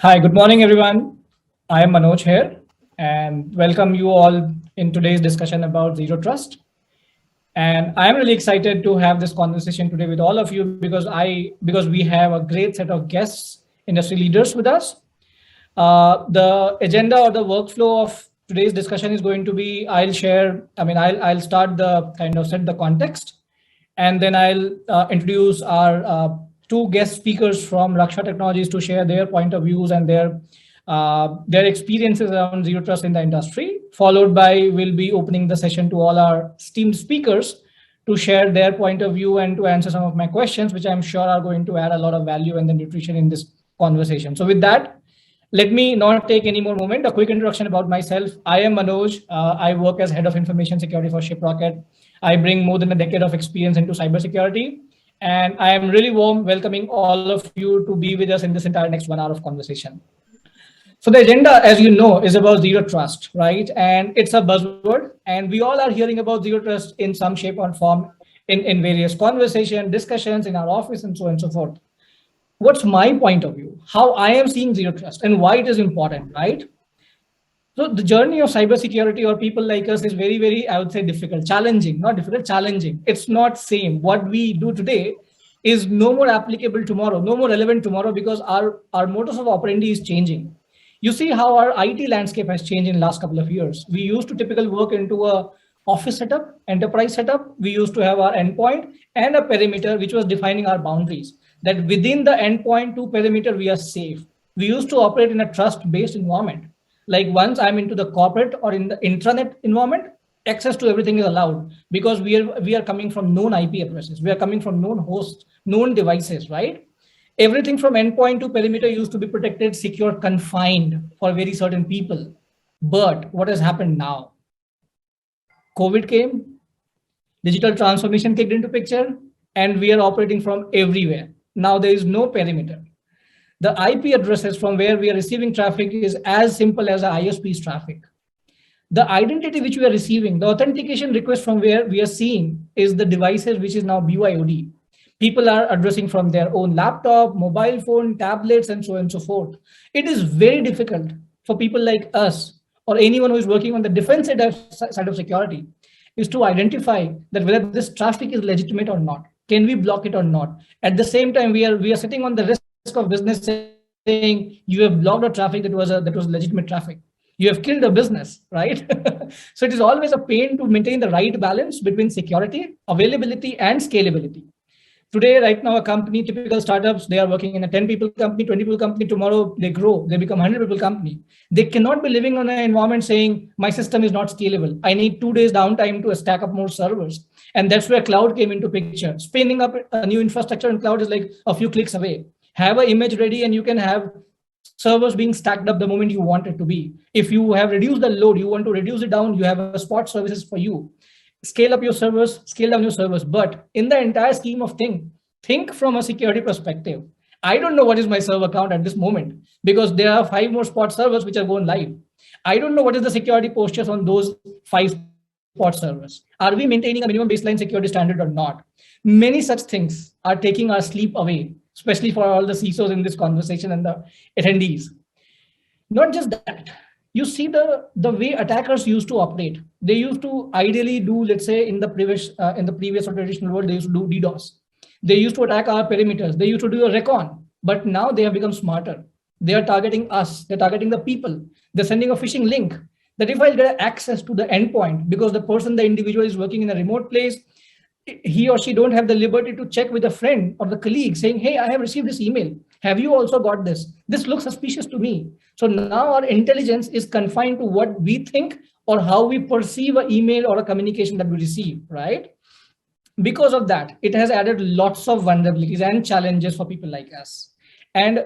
Hi, good morning, everyone. I am Manoj here and welcome you all in today's discussion about zero trust. And I'm really excited to have this conversation today with all of you because we have a great set of guests, industry leaders with us. The agenda or the workflow of today's discussion is going to be I'll start the kind of set the context, and then I'll introduce our two guest speakers from Raksha Technologies to share their point of views and their experiences around zero trust in the industry. Followed by, we'll be opening the session to all our esteemed speakers to share their point of view and to answer some of my questions, which I'm sure are going to add a lot of value and the nutrition in this conversation. So with that, let me not take any more moment. A quick introduction about myself. I am Manoj. I work as head of information security for Shiprocket. I bring more than a decade of experience into cybersecurity. And I am really warm welcoming all of you to be with us in this entire next 1 hour of conversation. So the agenda, as you know, is about zero trust, right? And it's a buzzword. And we all are hearing about zero trust in some shape or form in various conversation, discussions in our office and so on and so forth. What's my point of view, how I am seeing zero trust and why it is important, right? So the journey of cybersecurity or people like us is very, very, I would say difficult, challenging, not difficult, challenging. It's not same. What we do today is no more applicable tomorrow, no more relevant tomorrow because our modus of operandi is changing. You see how our IT landscape has changed in the last couple of years. We used to typically work into a office setup, enterprise setup. We used to have our endpoint and a perimeter, which was defining our boundaries. That within the endpoint to perimeter, we are safe. We used to operate in a trust-based environment. Like once I'm into the corporate or in the intranet environment, access to everything is allowed because we are coming from known IP addresses. We are coming from known hosts, known devices, right? Everything from endpoint to perimeter used to be protected, secure, confined for very certain people. But what has happened now? COVID came, digital transformation kicked into picture, and we are operating from everywhere. Now there is no perimeter. The IP addresses from where we are receiving traffic is as simple as the ISP's traffic. The identity which we are receiving, the authentication request from where we are seeing is the devices which is now BYOD. People are addressing from their own laptop, mobile phone, tablets, and so on and so forth. It is very difficult for people like us or anyone who is working on the defense side of security is to identify that whether this traffic is legitimate or not. Can we block it or not? At the same time, we are sitting on the risk of business saying you have blocked a traffic that was legitimate traffic. You have killed a business, right? So it is always a pain to maintain the right balance between security, availability, and scalability. Today, right now, a company, typical startups, they are working in a 10 people company, 20 people company. Tomorrow, they grow, they become 100 people company. They cannot be living on an environment saying, my system is not scalable. I need 2 days downtime to stack up more servers. And that's where cloud came into picture. Spinning up a new infrastructure in cloud is like a few clicks away. Have an image ready and you can have servers being stacked up the moment you want it to be. If you have reduced the load, you want to reduce it down, you have a spot services for you. Scale up your servers, scale down your servers. But in the entire scheme of thing, think from a security perspective. I don't know what is my server count at this moment because there are 5 more spot servers which are going live. I don't know what is the security postures on those 5 spot servers. Are we maintaining a minimum baseline security standard or not? Many such things are taking our sleep away, especially for all the CISOs in this conversation and the attendees. Not just that, you see the way attackers used to operate. They used to ideally do, let's say, in the previous or traditional world, they used to do DDoS. They used to attack our perimeters. They used to do a recon, but now they have become smarter. They are targeting us. They're targeting the people. They're sending a phishing link that if I get access to the endpoint, because the individual is working in a remote place, he or she don't have the liberty to check with a friend or the colleague saying, hey, I have received this email. Have you also got this? This looks suspicious to me. So now our intelligence is confined to what we think or how we perceive an email or a communication that we receive, right? Because of that, it has added lots of vulnerabilities and challenges for people like us. And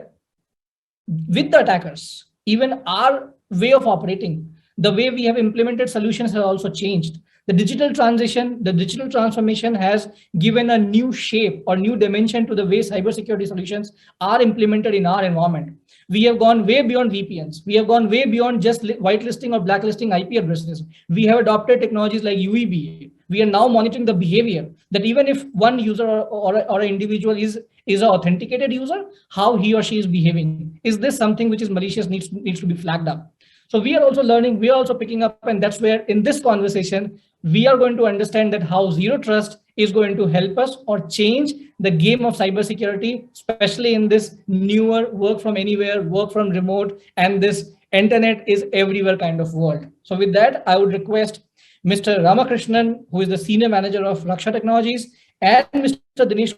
with the attackers, even our way of operating, the way we have implemented solutions has also changed. The digital transformation has given a new shape or new dimension to the way cybersecurity solutions are implemented in our environment. We have gone way beyond VPNs. We have gone way beyond just whitelisting or blacklisting IP addresses. We have adopted technologies like UEB, We are now monitoring the behavior, that even if one user or an individual is an authenticated user, how he or she is behaving. Is this something which is malicious, needs to be flagged up? So we are also learning, we are also picking up, and that's where in this conversation we are going to understand that how zero trust is going to help us or change the game of cybersecurity, especially in this newer work from anywhere, work from remote, and this internet is everywhere kind of world. So with that, I would request Mr. Ramakrishnan, who is the Senior Manager of Raksha Technologies, and Mr. Dinesh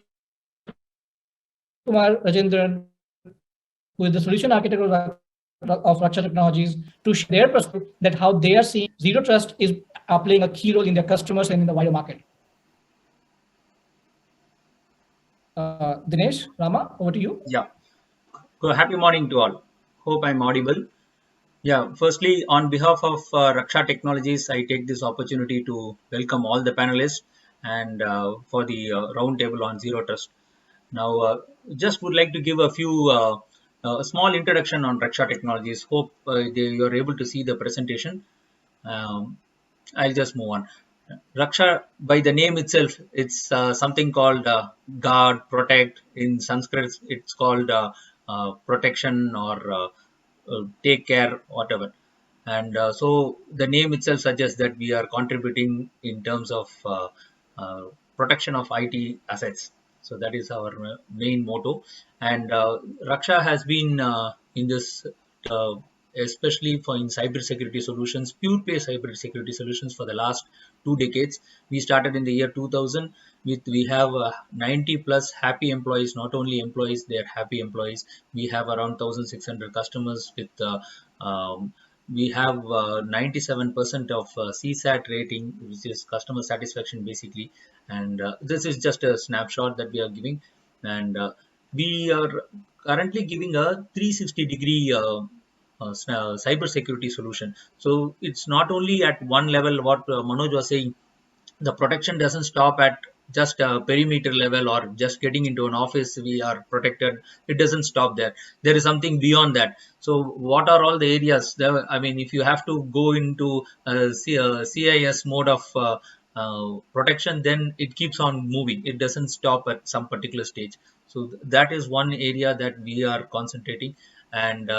Kumar Rajendran, who is the Solution Architect of Raksha Technologies, to share their perspective that how they are seeing zero trust is playing a key role in their customers and in the wider market. Dinesh, Rama, over to you. Yeah. So happy morning to all. Hope I'm audible. Yeah. Firstly, on behalf of Raksha Technologies, I take this opportunity to welcome all the panelists and for the roundtable on zero trust. Now, just would like to give a few small introduction on Raksha Technologies. Hope you are able to see the presentation. Um, I'll just move on. Raksha, by the name itself, it's something called guard, protect. In Sanskrit, it's called protection or take care, whatever. And so the name itself suggests that we are contributing in terms of uh, protection of IT assets. So that is our main motto. And Raksha has been in this, uh, especially for in cybersecurity solutions, pure play cybersecurity solutions for the last 2 decades. We started in the year 2000 with we have 90 plus happy employees. Not only employees, they are happy employees. We have around 1,600 customers with. We have 97% of CSAT rating, which is customer satisfaction basically. And this is just a snapshot that we are giving. And we are currently giving a 360-degree cyber security solution. So it's not only at one level, what Manoj was saying, the protection doesn't stop at just a perimeter level or just getting into an office we are protected. It doesn't stop there. There is something beyond that. So what are all the areas there? I mean, if you have to go into CIS mode of protection, then it keeps on moving. It doesn't stop at some particular stage. So that is one area that we are concentrating. And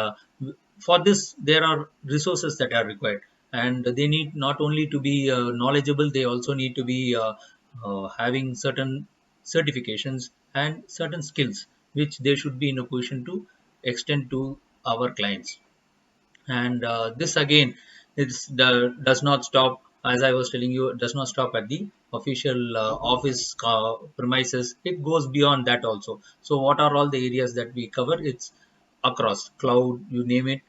for this, there are resources that are required, and they need not only to be knowledgeable, they also need to be having certain certifications and certain skills which they should be in a position to extend to our clients. And this again, does not stop, as I was telling you, it does not stop at the official office premises. It goes beyond that also. So what are all the areas that we cover? It's across cloud, you name it.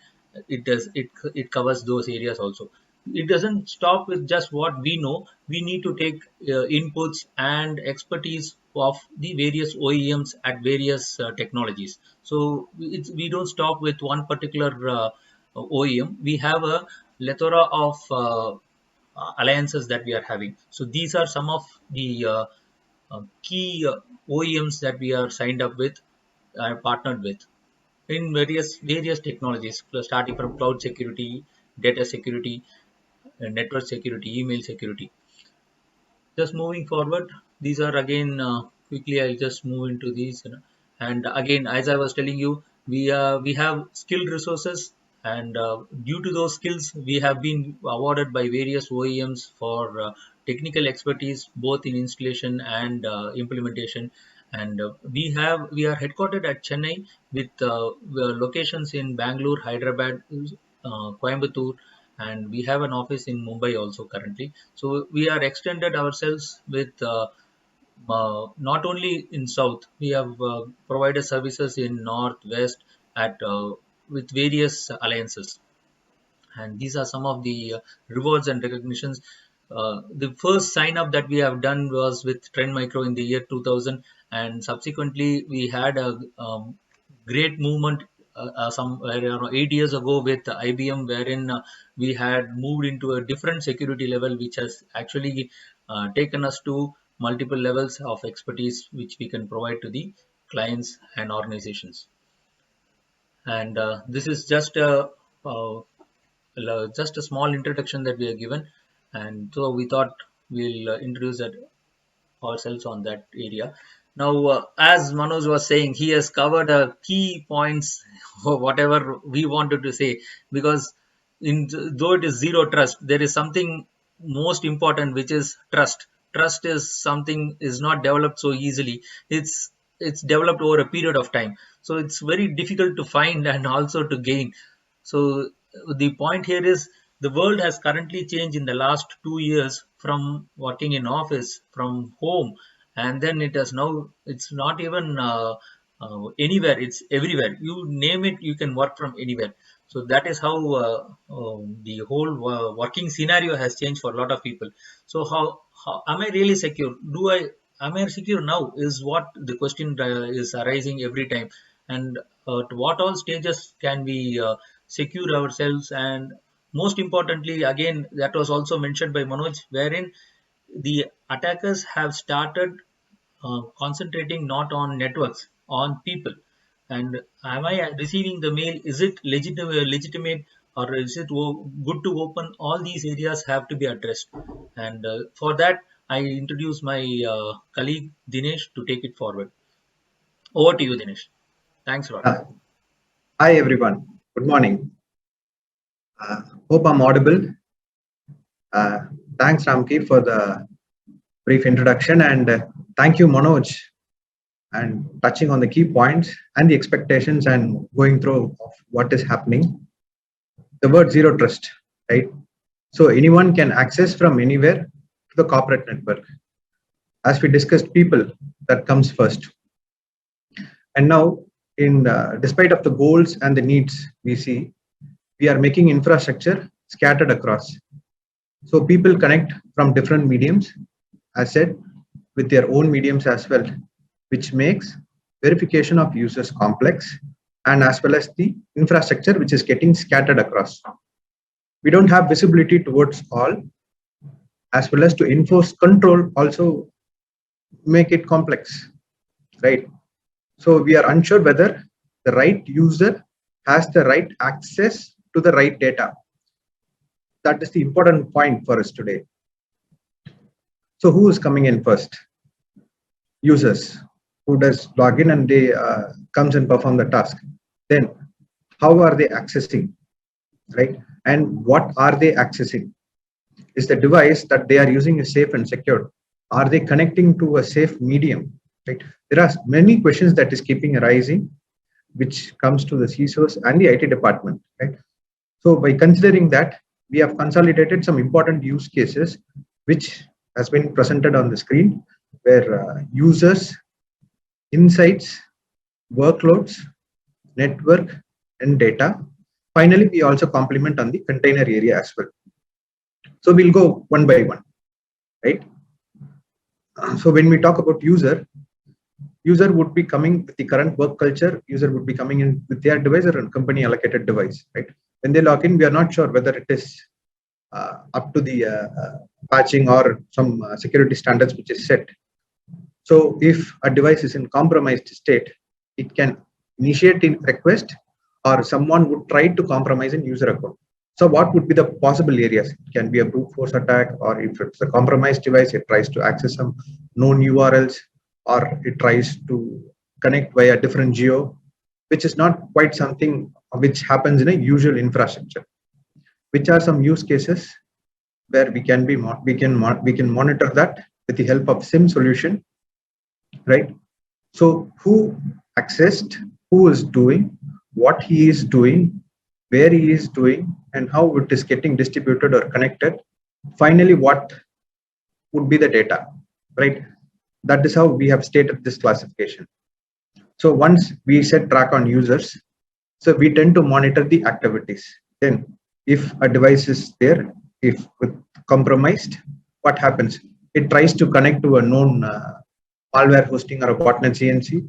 It covers those areas also. It doesn't stop with just what we know. We need to take inputs and expertise of the various OEMs at various technologies. So we don't stop with one particular OEM. We have a plethora of alliances that we are having. So these are some of the key OEMs that we are signed up with, partnered with in various technologies, starting from cloud security, data security, network security, email security. Just moving forward, these are again quickly. I'll just move into these, and again, as I was telling you, we have skilled resources, and due to those skills, we have been awarded by various OEMs for technical expertise, both in installation and implementation. And we are headquartered at Chennai with locations in Bangalore, Hyderabad, Coimbatore, and we have an office in Mumbai also currently. So we are extended ourselves with not only in South, we have provided services in North, West at with various alliances, and these are some of the rewards and recognitions. The first sign up that we have done was with Trend Micro in the year 2000, and subsequently we had a great movement somewhere around 8 years ago with IBM, wherein we had moved into a different security level, which has actually taken us to multiple levels of expertise, which we can provide to the clients and organizations. And this is just a small introduction that we are given, and so we thought we'll introduce that ourselves on that area. Now, as Manoj was saying, he has covered key points, whatever we wanted to say, because though it is zero trust, there is something most important, which is trust. Trust is something is not developed so easily. It's developed over a period of time, so it's very difficult to find and also to gain. So the point here is the world has currently changed in the last 2 years from working in office, from home, and then it has now, it's not even anywhere, it's everywhere. You name it, you can work from anywhere. So that is how the whole working scenario has changed for a lot of people. So how am I really secure? Am I secure now? Is what the question is arising every time. And to what all stages can we secure ourselves? And most importantly, again, that was also mentioned by Manoj, wherein the attackers have started concentrating not on networks, on people. And am I receiving the mail? Is it legitimate, or is it good to open? All these areas have to be addressed. And for that, I introduce my colleague Dinesh to take it forward. Over to you, Dinesh. Thanks a lot. Uh, Hi everyone. Good morning. Hope I'm audible. Uh, Thanks Ramki for the brief introduction, and thank you Manoj and touching on the key points and the expectations and going through of what is happening. The word zero trust, right? So anyone can access from anywhere to the corporate network. As we discussed, people that comes first. And now, in despite of the goals and the needs we see, we are making infrastructure scattered across. So people connect from different mediums, as said, with their own mediums as well, which makes verification of users complex, and as well as the infrastructure which is getting scattered across. We don't have visibility towards all, as well as to enforce control also make it complex, right? So we are unsure whether the right user has the right access to the right data. That is the important point for us today. So who is coming in first? Users who does login and they comes and perform the task. Then how are they accessing, right? And what are they accessing? Is the device that they are using is safe and secure? Are they connecting to a safe medium, right? There are many questions that is keeping arising, which comes to the CISOs and the IT department, right? So by considering that, we have consolidated some important use cases, which has been presented on the screen, where users, insights, workloads, network, and data. Finally, we also complement on the container area as well. So we'll go one by one, right? So when we talk about user would be coming with the current work culture. User would be coming in with their device or a company allocated device, right? When they log in, we are not sure whether it is up to the patching or some security standards which is set. So if a device is in compromised state, it can initiate a request, or someone would try to compromise a user account. So what would be the possible areas? It can be a brute force attack, or if it's a compromised device, it tries to access some known URLs, or it tries to connect via different geo, which is not quite something which happens in a usual infrastructure. Which are some use cases where we can monitor that with the help of SIM solution, right? So who accessed, who is doing, what he is doing, where he is doing, and how it is getting distributed or connected. Finally, what would be the data, right? That is how we have stated this classification. So once we set track on users, so we tend to monitor the activities. Then if a device is there, if compromised, what happens? It tries to connect to a known malware hosting or a botnet CNC.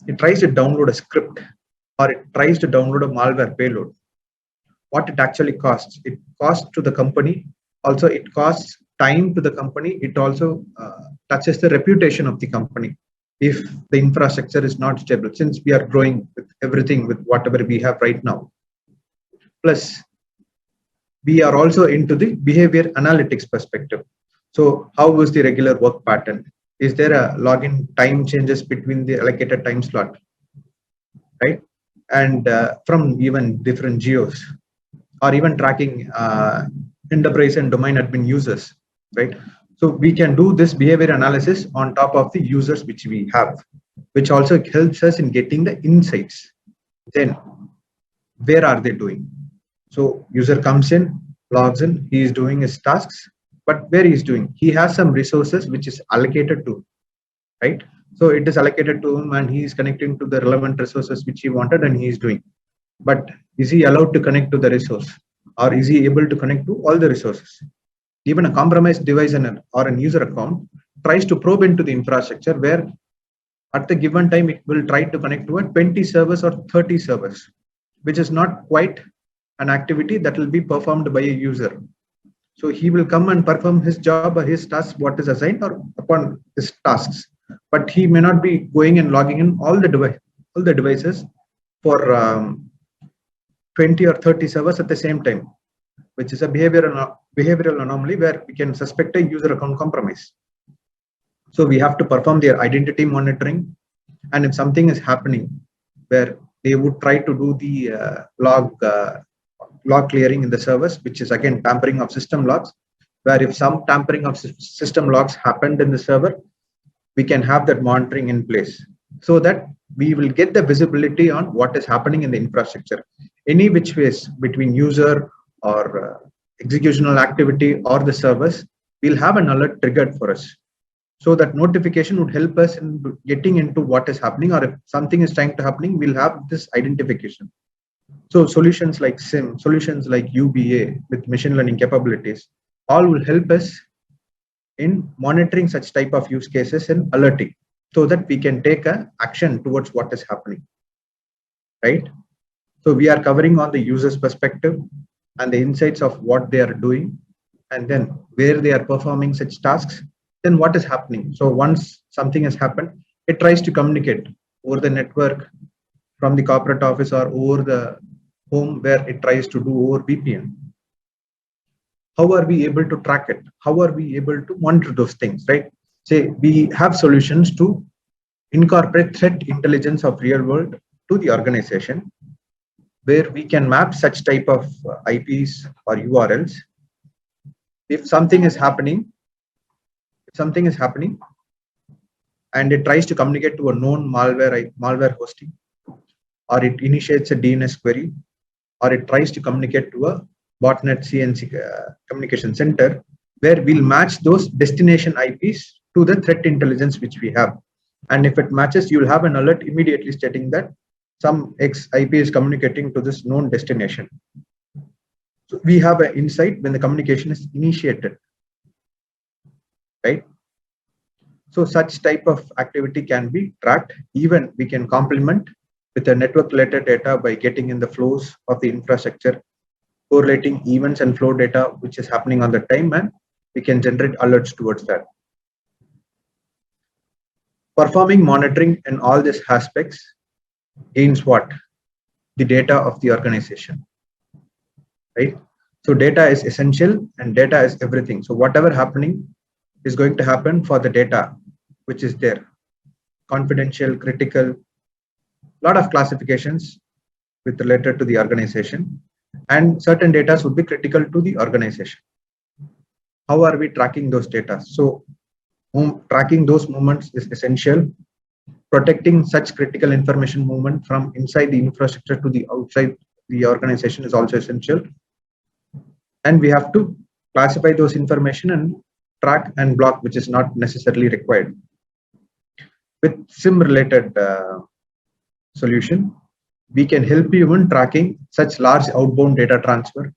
It tries to download a script, or it tries to download a malware payload. What it actually costs? It costs to the company. Also, it costs time to the company. It also touches the reputation of the company if the infrastructure is not stable, since we are growing with everything with whatever we have right now. Plus, we are also into the behavior analytics perspective. So how was the regular work pattern? Is there a login time changes between the allocated time slot, right? And from even different geos, or even tracking enterprise and domain admin users, right? So we can do this behavior analysis on top of the users which we have, which also helps us in getting the insights. Then where are they doing? So user comes in, logs in, he is doing his tasks, but where he is doing, he has some resources which is allocated to, right? So it is allocated to him and he is connecting to the relevant resources which he wanted and he is doing. But is he allowed to connect to the resource, or is he able to connect to all the resources? Even a compromised device or an user account tries to probe into the infrastructure where at the given time it will try to connect to a 20 servers or 30 servers, which is not quite an activity that will be performed by a user. So he will come and perform his job or his task, what is assigned or upon his tasks, but he may not be going and logging in all the devices for 20 or 30 servers at the same time, which is a behavioral anomaly where we can suspect a user account compromise. So we have to perform their identity monitoring, and if something is happening where they would try to do the log clearing in the servers, which is again tampering of system logs, where if some tampering of system logs happened in the server, we can have that monitoring in place so that we will get the visibility on what is happening in the infrastructure. Any which ways between user or executional activity or the servers, we'll have an alert triggered for us. So that notification would help us in getting into what is happening, or if something is trying to happening, we'll have this identification. So solutions like SIM, solutions like UBA with machine learning capabilities, all will help us in monitoring such type of use cases and alerting so that we can take a action towards what is happening, right? So we are covering on the user's perspective and the insights of what they are doing, and then where they are performing such tasks, then what is happening. So once something has happened, it tries to communicate over the network from the corporate office or over the home where it tries to do over VPN. How are we able to track it? How are we able to monitor those things, right? Say we have solutions to incorporate threat intelligence of real world to the organization, where we can map such type of IPs or URLs. If something is happening and it tries to communicate to a known malware hosting, or it initiates a DNS query, or it tries to communicate to a botnet CNC communication center, where we'll match those destination IPs to the threat intelligence which we have. And if it matches, you'll have an alert immediately stating that some X IP is communicating to this known destination. So we have an insight when the communication is initiated, right? So such type of activity can be tracked. Even we can complement with the network related data by getting in the flows of the infrastructure, correlating events and flow data which is happening on the time, and we can generate alerts towards that. Performing monitoring in all these aspects gains what? The data of the organization, right? So data is essential and data is everything. So whatever happening is going to happen for the data which is there. Confidential, critical, lot of classifications with related to the organization, and certain data would be critical to the organization. How are we tracking those data? So tracking those movements is essential. Protecting such critical information movement from inside the infrastructure to the outside the organization is also essential. And we have to classify those information and track and block, which is not necessarily required. With SIM related solution, we can help you in tracking such large outbound data transfer,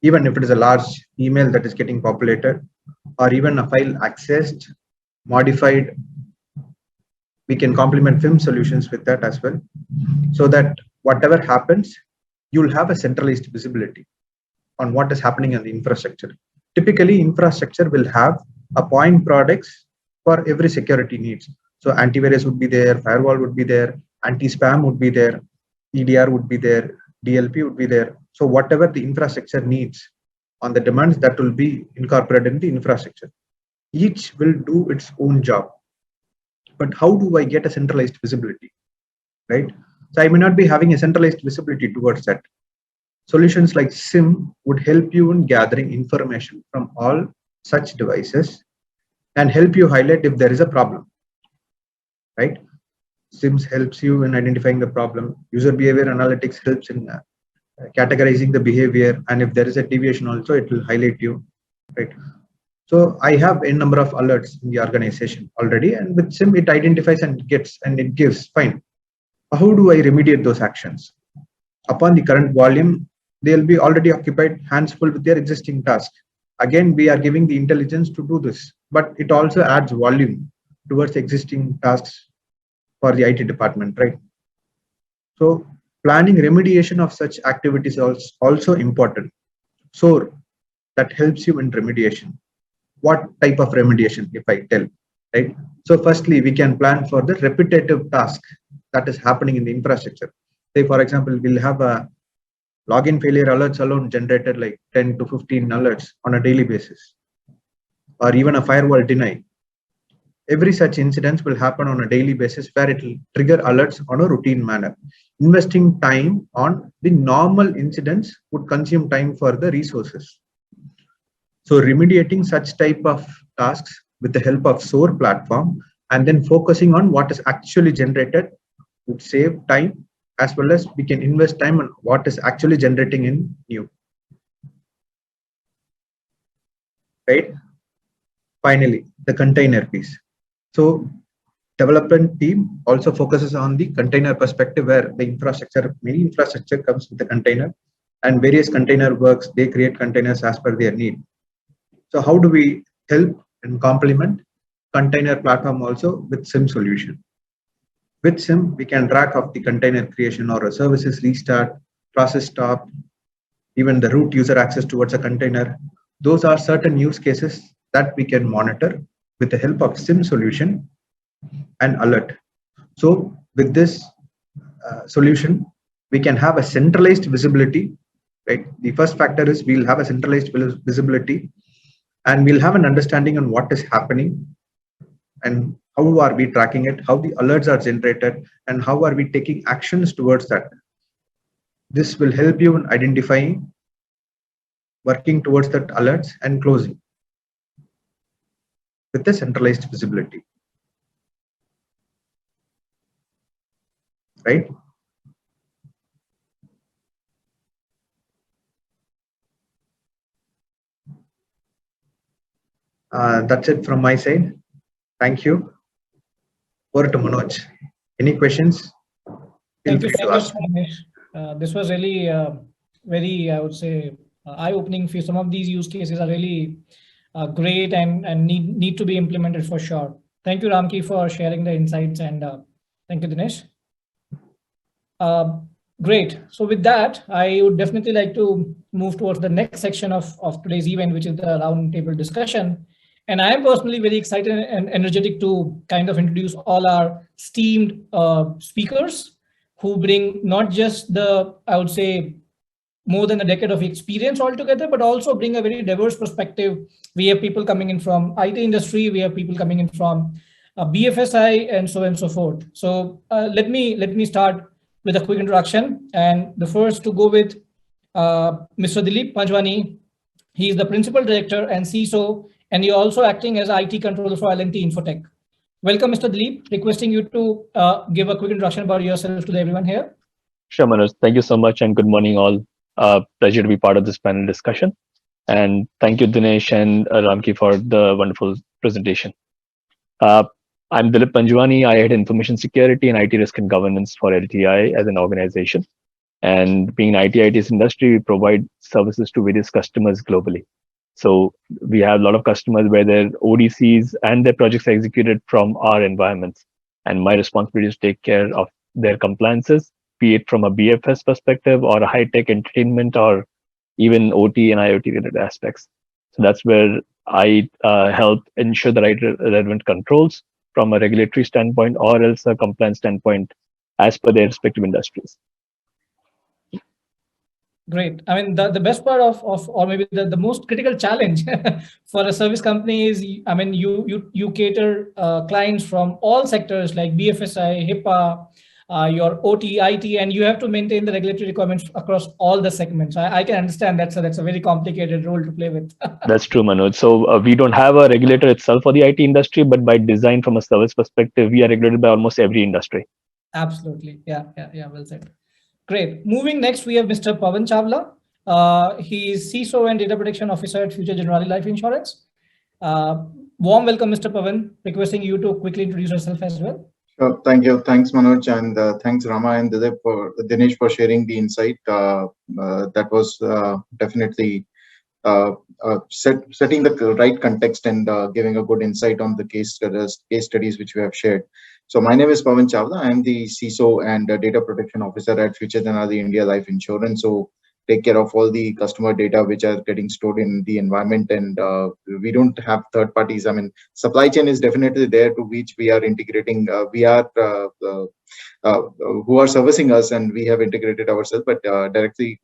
even if it is a large email that is getting populated, or even a file accessed, modified. We can complement FIM solutions with that as well, so that whatever happens, you'll have a centralized visibility on what is happening in the infrastructure. Typically, infrastructure will have a point products for every security needs. So antivirus would be there, firewall would be there, anti-spam would be there, EDR would be there, DLP would be there. So whatever the infrastructure needs, on the demands that will be incorporated in the infrastructure. Each will do its own job. But how do I get a centralized visibility, right? So I may not be having a centralized visibility towards that. Solutions like SIM would help you in gathering information from all such devices and help you highlight if there is a problem, right? SIMS helps you in identifying the problem. User behavior analytics helps in categorizing the behavior, and if there is a deviation also, it will highlight you, right? So I have a number of alerts in the organization already, and with SIM it identifies and it gives fine. How do I remediate those actions? Upon the current volume, they'll be already occupied hands full with their existing task. Again, we are giving the intelligence to do this, but it also adds volume towards existing tasks for the IT department, right? So planning remediation of such activities is also important. So that helps you in remediation. What type of remediation, if I tell, right? So firstly, we can plan for the repetitive task that is happening in the infrastructure. Say, for example, we'll have a login failure alerts alone generated like 10 to 15 alerts on a daily basis, or even a firewall deny. Every such incident will happen on a daily basis where it will trigger alerts on a routine manner. Investing time on the normal incidents would consume time for the resources. So remediating such type of tasks with the help of SOAR platform and then focusing on what is actually generated would save time, as well as we can invest time on what is actually generating in new. Right? Finally, the container piece. So development team also focuses on the container perspective where the infrastructure, many infrastructure comes with the container and various container works, they create containers as per their need. So how do we help and complement container platform also with SIM solution? With SIM, we can track of the container creation or a services restart, process stop, even the root user access towards a container. Those are certain use cases that we can monitor with the help of SIM solution and alert. So with this solution, we can have a centralized visibility, right? The first factor is we'll have a centralized visibility and we'll have an understanding on what is happening and how are we tracking it, how the alerts are generated, and how are we taking actions towards that. This will help you in identifying, working towards that alerts and closing with the centralized visibility, right? That's it from my side. Thank you. Over to Manoj. Any questions? Feel Thank you free so to much, ask. Ramesh. This was really very, I would say, eye-opening. For some of these use cases are really great and need to be implemented for sure. Thank you, Ramki, for sharing the insights, and thank you, Dinesh. Great. So with that, I would definitely like to move towards the next section of today's event, which is the roundtable discussion. And I am personally very excited and energetic to kind of introduce all our esteemed speakers who bring not just the, I would say, more than a decade of experience altogether, but also bring a very diverse perspective. We have people coming in from IT industry, we have people coming in from BFSI, and so on and so forth. So let me start with a quick introduction. And the first to go with Mr. Dilip Panjwani. He is the Principal Director and CISO, and you're also acting as IT controller for L&T Infotech. Welcome, Mr. Dilip. Requesting you to give a quick introduction about yourself to everyone here. Sure, Manoj. Thank you so much, and good morning, all. Pleasure to be part of this panel discussion. And thank you, Dinesh and Ramki, for the wonderful presentation. Uh, I'm Dilip Panjwani. I head information security and IT risk and governance for LTI as an organization. And being an IT industry, we provide services to various customers globally. So we have a lot of customers where their ODCs and their projects are executed from our environments. And my responsibility is to take care of their compliances, be it from a BFS perspective or a high-tech entertainment or even OT and IoT related aspects. So that's where I help ensure the right relevant controls from a regulatory standpoint or else a compliance standpoint as per their respective industries. Great. I mean, the best part of or maybe the most critical challenge for a service company is, I mean, you cater clients from all sectors like BFSI, HIPAA, your OT, IT, and you have to maintain the regulatory requirements across all the segments. I can understand that's a very complicated role to play with. That's true, Manoj. So we don't have a regulator itself for the IT industry, but by design, from a service perspective, we are regulated by almost every industry. Absolutely. Yeah. Well said. Great. Moving next, we have Mr. Pavan Chawla. He is CISO and Data Protection Officer at Future Generali Life Insurance. Warm welcome, Mr. Pavan. Requesting you to quickly introduce yourself as well. Sure. Thank you. Thanks, Manoj, and thanks, Rama and Dinesh for sharing the insight. That was definitely setting the right context and giving a good insight on the case studies which we have shared. So my name is Pavan Chawla. I am the CISO and Data Protection Officer at Future Generali India Life Insurance. So take care of all the customer data which are getting stored in the environment, and we don't have third parties. I mean, supply chain is definitely there to which we are integrating. We are who are servicing us, and we have integrated ourselves, but directly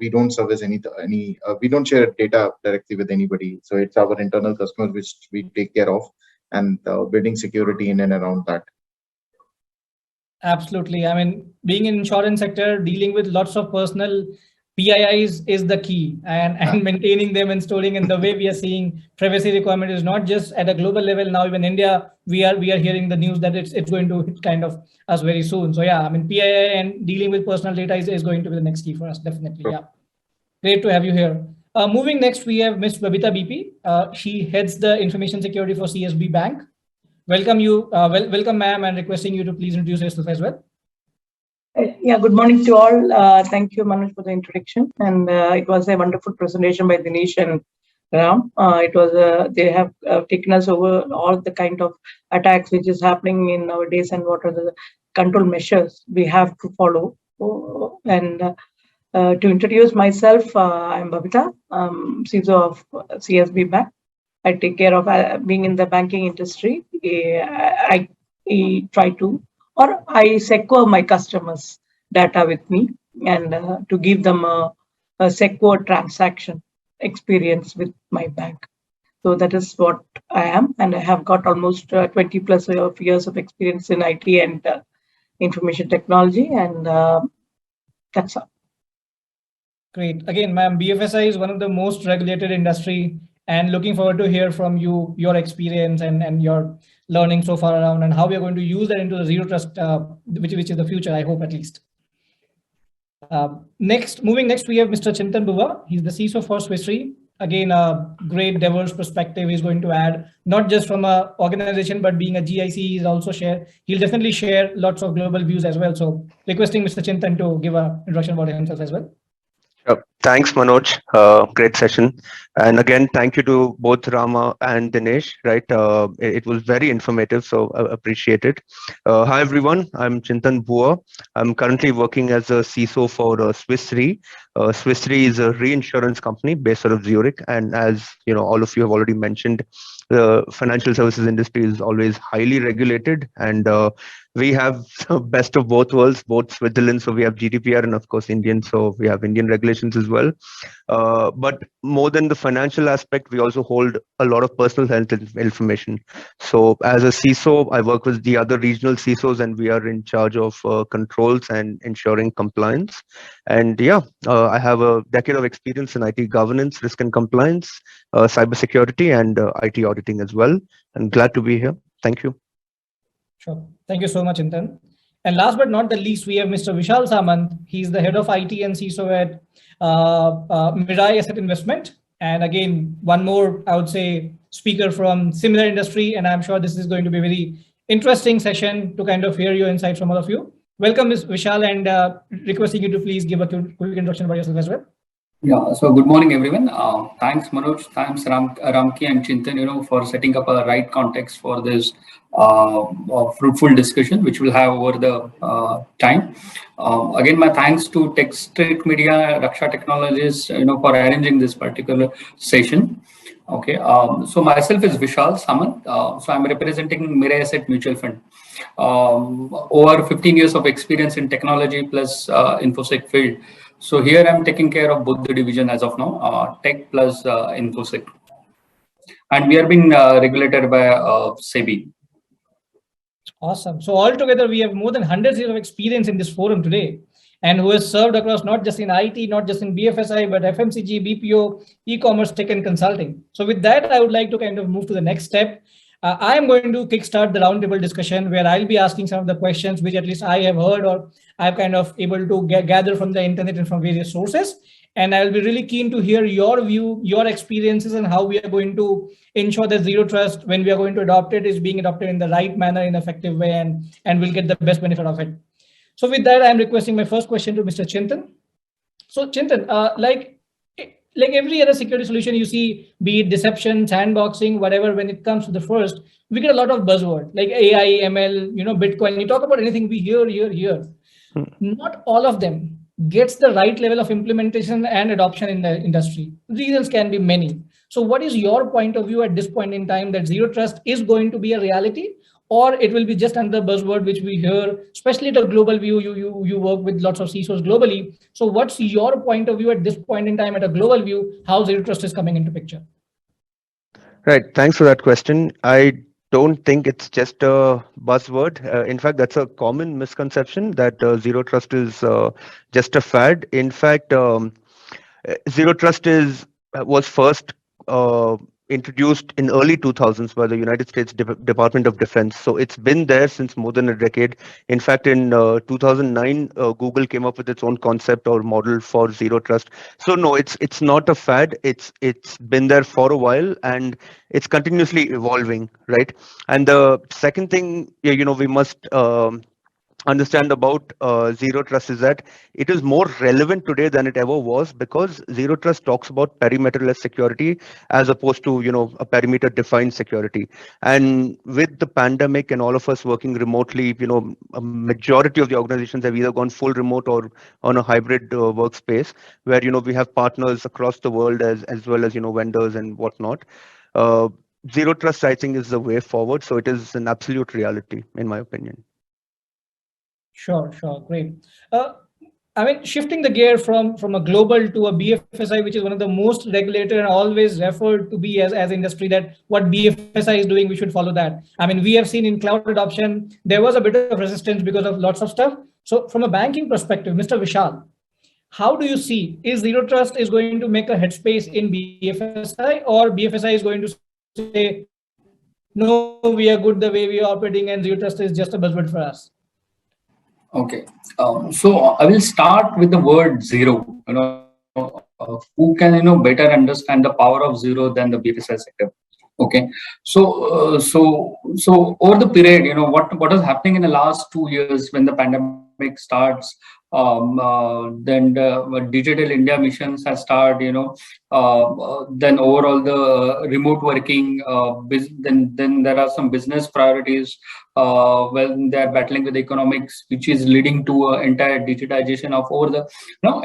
we don't service we don't share data directly with anybody. So it's our internal customers which we take care of, and building security in and around that. Absolutely. I mean, being in insurance sector, dealing with lots of personal PIIs is the key, and maintaining them and storing. And the way we are seeing privacy requirement is not just at a global level. Now, even India, we are hearing the news that it's going to hit kind of us very soon. So yeah, I mean, PII and dealing with personal data is going to be the next key for us, definitely. Sure. Yeah. Great to have you here. Moving next, we have Ms. Babita BP. She heads the information security for CSB Bank. Welcome you, welcome, ma'am, and requesting you to please introduce yourself as well. Yeah, good morning to all. Thank you, Manoj, for the introduction. And it was a wonderful presentation by Dinesh and Ram. It was they have taken us over all the kind of attacks which is happening in nowadays, and what are the control measures we have to follow. And to introduce myself, I'm Babita, CISO of CSB Bank. I take care of being in the banking industry. I try to, or I secure my customers' data with me, and to give them a secure transaction experience with my bank. So that is what I am, and I have got almost 20 plus years of experience in IT and information technology, and that's all. Great. Again, ma'am, BFSI is one of the most regulated industry, and looking forward to hear from you your experience and your learning so far around, and how we are going to use that into the zero trust, which is the future, I hope, at least. Moving next, we have Mr. Chintan Buva. He's the CISO for Swiss Re. Again, a great diverse perspective he's going to add, not just from an organization, but being a GIC, he'll definitely share lots of global views as well. So requesting Mr. Chintan to give an introduction about himself as well. Thanks, Manoj. Great session. And again, thank you to both Rama and Dinesh, right? It was very informative, so I appreciate it. Hi, everyone. I'm Chintan Bua. I'm currently working as a CISO for Swiss Re. Swiss Re is a reinsurance company based out of Zurich. And as you know, all of you have already mentioned, the financial services industry is always highly regulated, and we have best of both worlds, both Switzerland, so we have GDPR, and of course Indian, so we have Indian regulations as well. But more than the financial aspect, we also hold a lot of personal health information. So as a CISO, I work with the other regional CISOs, and we are in charge of controls and ensuring compliance. And yeah, I have a decade of experience in IT governance, risk and compliance, cybersecurity, and IT auditing as well. And glad to be here. Thank you. Sure. Thank you so much, Chintan. And last but not the least, we have Mr. Vishal Samant. He's the head of IT and CISO at Mirai Asset Investment. And again, one more, I would say, speaker from similar industry. And I'm sure this is going to be a very interesting session to kind of hear your insights from all of you. Welcome, Ms. Vishal, and requesting you to please give a quick introduction about yourself as well. Yeah, so good morning, everyone. Thanks, Manoj. Thanks, Ramki and Chintan, for setting up a right context for this fruitful discussion, which we'll have over the time. Again, my thanks to Tech Street Media, Raksha Technologies, for arranging this particular session. Okay, so myself is Vishal Samant. So I'm representing Mirai Asset Mutual Fund. Over 15 years of experience in technology plus InfoSec field. So here I'm taking care of both the division as of now, tech plus infosec, and we are being regulated by SEBI. Awesome. So altogether, we have more than 100 years of experience in this forum today, and who has served across not just in IT, not just in BFSI, but FMCG, BPO, e-commerce, tech, and consulting. So with that, I would like to kind of move to the next step. I am going to kickstart the roundtable discussion where I'll be asking some of the questions which at least I have heard or I've kind of able to gather from the internet and from various sources. And I'll be really keen to hear your view, your experiences, and how we are going to ensure that zero trust, when we are going to adopt it, is being adopted in the right manner, in an effective way, and we'll get the best benefit of it. So with that, I'm requesting my first question to Mr. Chintan. So Chintan, like every other security solution you see, be it deception, sandboxing, whatever, when it comes to the first, we get a lot of buzzword like AI, ML, Bitcoin. You talk about anything, we hear. Not all of them gets the right level of implementation and adoption in the industry. Reasons can be many. So what is your point of view at this point in time that zero trust is going to be a reality, or it will be just another buzzword which we hear, especially at a global view? You work with lots of CISOs globally. So what's your point of view at this point in time at a global view, how zero trust is coming into picture? Right. Thanks for that question. I don't think it's just a buzzword. In fact, that's a common misconception that zero trust is just a fad. In fact, zero trust was first introduced in early 2000s by the United States Department of Defense. So it's been there since more than a decade. In fact, in 2009, Google came up with its own concept or model for zero trust. So no, it's not a fad. It's been there for a while, and it's continuously evolving, right? And the second thing, we must understand about zero trust is that it is more relevant today than it ever was, because zero trust talks about perimeterless security as opposed to a perimeter defined security. And with the pandemic and all of us working remotely, a majority of the organizations have either gone full remote or on a hybrid workspace where we have partners across the world as well as vendors and whatnot. Zero trust, I think, is the way forward. So it is an absolute reality in my opinion. Sure, great. I mean, shifting the gear from a global to a BFSI, which is one of the most regulated and always referred to be as industry, that what BFSI is doing, we should follow that. I mean, we have seen in cloud adoption, there was a bit of resistance because of lots of stuff. So from a banking perspective, Mr. Vishal, how do you see, is zero trust is going to make a headspace in BFSI, or BFSI is going to say, no, we are good the way we are operating and zero trust is just a buzzword for us? Okay, so I will start with the word zero. Who can better understand the power of zero than the BFSI sector? Okay, so over the period, what is happening in the last 2 years when the pandemic starts, then the Digital India missions have started, then overall the remote working, then there are some business priorities when they are battling with economics, which is leading to entire digitization of over the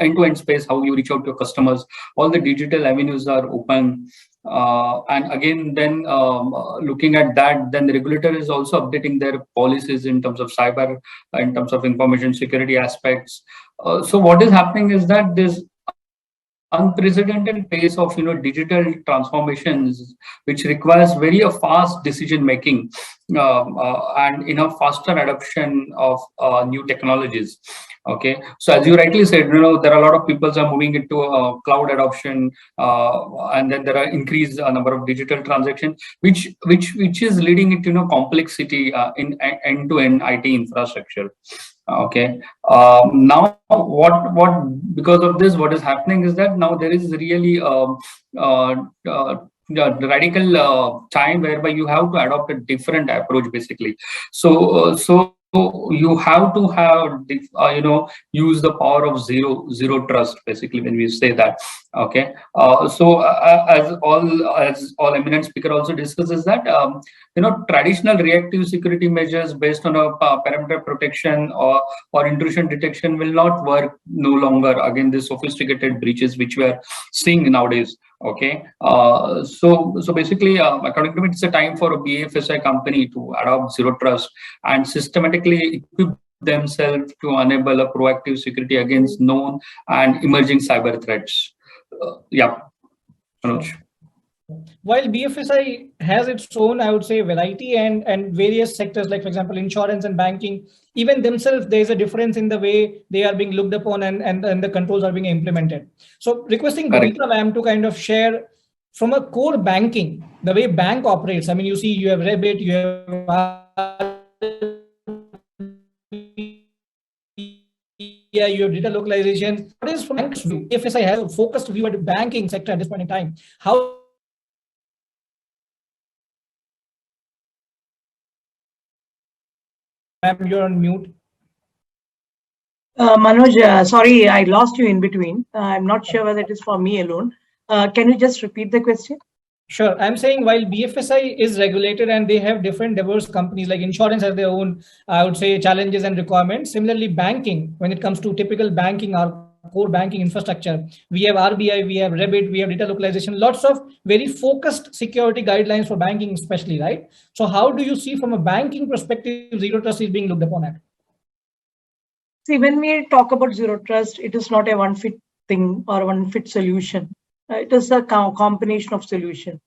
end-to-end space, how you reach out to your customers. All the digital avenues are open. And again, then looking at that, then the regulator is also updating their policies in terms of cyber, in terms of information security aspects. So what is happening is that this unprecedented pace of digital transformations, which requires very fast decision making and faster adoption of new technologies. Okay, so as you rightly said, there are a lot of people are moving into cloud adoption, and then there are increased number of digital transactions, which is leading into complexity in end-to-end IT infrastructure. Okay, now what because of this, what is happening is that now there is really the radical time whereby you have to adopt a different approach basically. So you have to have use the power of zero trust basically when we say that. Okay, so as all eminent speaker also discusses that traditional reactive security measures based on a perimeter protection or intrusion detection will not work no longer. Again, the sophisticated breaches which we are seeing nowadays. Okay, so basically, according to me, it's a time for a BFSI company to adopt zero trust and systematically equip themselves to enable a proactive security against known and emerging cyber threats. Yeah, Manoj. While BFSI has its own, I would say, variety and various sectors, like for example, insurance and banking, even themselves, there is a difference in the way they are being looked upon and the controls are being implemented. So requesting Correct. Babita ma'am to kind of share from a core banking, the way bank operates. I mean, you see, you have Rebit, you have yeah, you have data localization. What is from bank's view? BFSI has a focused view at the banking sector at this point in time. How ma'am, you're on mute. Manoj, sorry, I lost you in between. I'm not sure whether it is for me alone. Can you just repeat the question? Sure. I'm saying while BFSI is regulated and they have different diverse companies, like insurance has their own, I would say, challenges and requirements. Similarly, banking, when it comes to typical banking, our core banking infrastructure, we have RBI, we have Rebit, we have data localization, lots of very focused security guidelines for banking, especially, right? So how do you see from a banking perspective, zero trust is being looked upon at? See, when we talk about zero trust, it is not a one fit thing or one fit solution. It is a combination of solution.